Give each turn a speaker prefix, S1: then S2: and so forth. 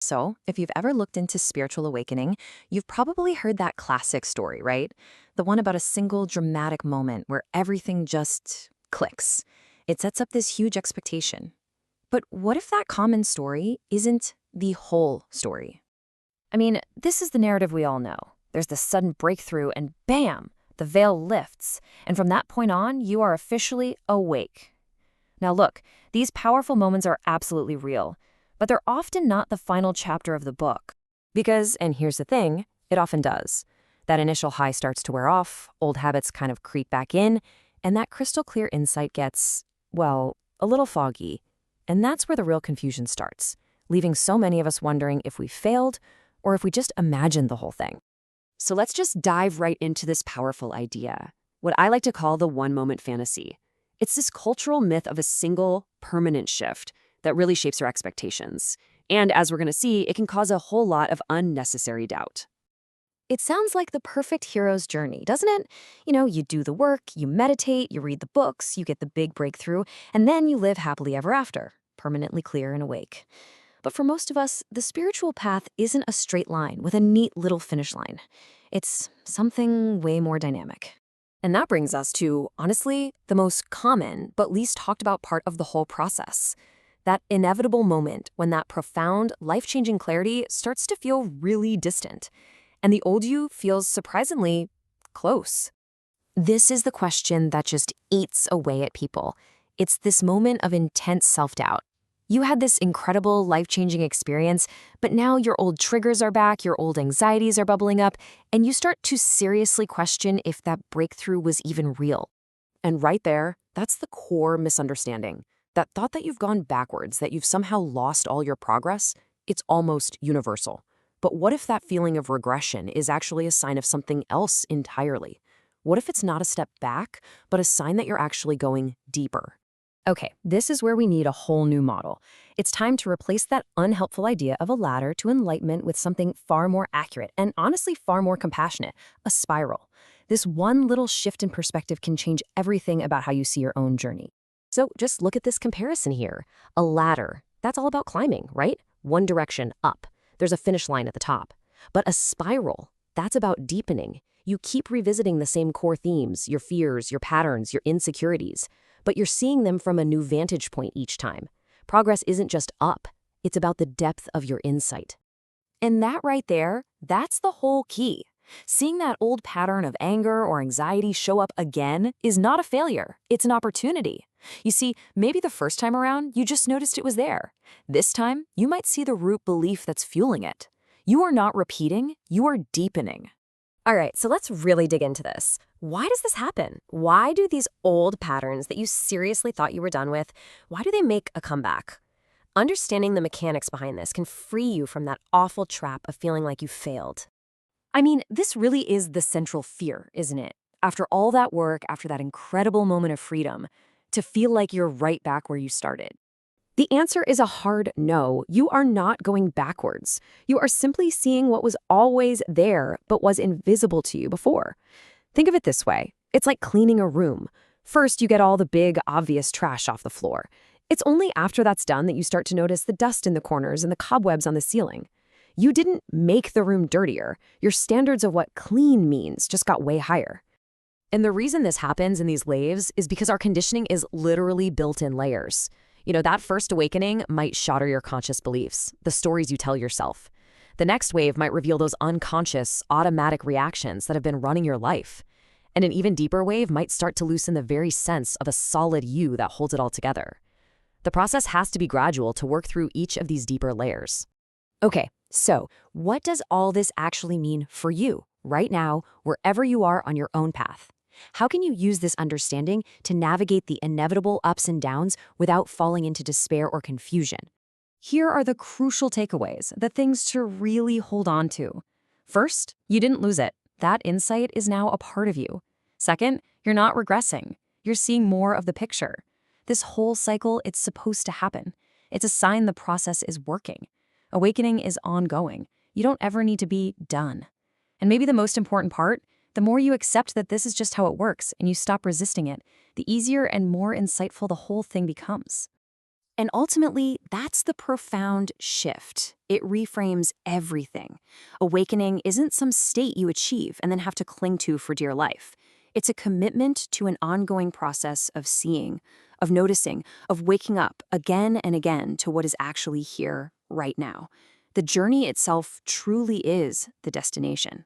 S1: So, if you've ever looked into spiritual awakening, you've probably heard that classic story, right? The one about a single dramatic moment where everything just clicks. It sets up this huge expectation. But what if that common story isn't the whole story? I mean, this is the narrative we all know. There's this sudden breakthrough, and bam, the veil lifts. And from that point on, you are officially awake. Now, look, these powerful moments are absolutely real, but they're often not the final chapter of the book. Because, and here's the thing, it often does. That initial high starts to wear off, old habits kind of creep back in, and that crystal clear insight gets, well, a little foggy. And that's where the real confusion starts, leaving so many of us wondering if we failed or if we just imagined the whole thing.
S2: So let's just dive right into this powerful idea, what I like to call the one-moment fantasy. It's this cultural myth of a single, permanent shift that really shapes our expectations. And as we're going to see, it can cause a whole lot of unnecessary doubt.
S1: It sounds like the perfect hero's journey, doesn't it? You do the work, you meditate, you read the books, you get the big breakthrough, and then you live happily ever after, permanently clear and awake. But for most of us, the spiritual path isn't a straight line with a neat little finish line. It's something way more dynamic. And that brings us to, honestly, the most common but least talked about part of the whole process. That inevitable moment when that profound, life-changing clarity starts to feel really distant, and the old you feels surprisingly close. This is the question that just eats away at people. It's this moment of intense self-doubt. You had this incredible, life-changing experience, but now your old triggers are back, your old anxieties are bubbling up, and you start to seriously question if that breakthrough was even real.
S2: And right there, that's the core misunderstanding. That thought that you've gone backwards, that you've somehow lost all your progress, it's almost universal. But what if that feeling of regression is actually a sign of something else entirely? What if it's not a step back, but a sign that you're actually going deeper?
S1: Okay, this is where we need a whole new model. It's time to replace that unhelpful idea of a ladder to enlightenment with something far more accurate and honestly far more compassionate, a spiral. This one little shift in perspective can change everything about how you see your own journey.
S2: So just look at this comparison here. A ladder, that's all about climbing, right? One direction up. There's a finish line at the top. But a spiral, that's about deepening. You keep revisiting the same core themes, your fears, your patterns, your insecurities, but you're seeing them from a new vantage point each time. Progress isn't just up, it's about the depth of your insight. And that right there, that's the whole key. Seeing that old pattern of anger or anxiety show up again is not a failure, it's an opportunity. You see, maybe the first time around, you just noticed it was there. This time, you might see the root belief that's fueling it. You are not repeating, you are deepening.
S3: All right, so let's really dig into this. Why does this happen? Why do these old patterns that you seriously thought you were done with, why do they make a comeback? Understanding the mechanics behind this can free you from that awful trap of feeling like you failed.
S2: I mean, this really is the central fear, isn't it? After all that work, after that incredible moment of freedom, to feel like you're right back where you started. The answer is a hard no. You are not going backwards. You are simply seeing what was always there but was invisible to you before. Think of it this way. It's like cleaning a room. First, you get all the big, obvious trash off the floor. It's only after that's done that you start to notice the dust in the corners and the cobwebs on the ceiling. You didn't make the room dirtier. Your standards of what clean means just got way higher. And the reason this happens in these waves is because our conditioning is literally built in layers. That first awakening might shatter your conscious beliefs, the stories you tell yourself. The next wave might reveal those unconscious, automatic reactions that have been running your life. And an even deeper wave might start to loosen the very sense of a solid you that holds it all together. The process has to be gradual to work through each of these deeper layers. Okay, so what does all this actually mean for you, right now, wherever you are on your own path? How can you use this understanding to navigate the inevitable ups and downs without falling into despair or confusion? Here are the crucial takeaways, the things to really hold on to. First, you didn't lose it. That insight is now a part of you. Second, you're not regressing. You're seeing more of the picture. This whole cycle, it's supposed to happen. It's a sign the process is working. Awakening is ongoing. You don't ever need to be done. And maybe the most important part, the more you accept that this is just how it works and you stop resisting it, the easier and more insightful the whole thing becomes. And ultimately, that's the profound shift. It reframes everything. Awakening isn't some state you achieve and then have to cling to for dear life. It's a commitment to an ongoing process of seeing, of noticing, of waking up again and again to what is actually here right now. The journey itself truly is the destination.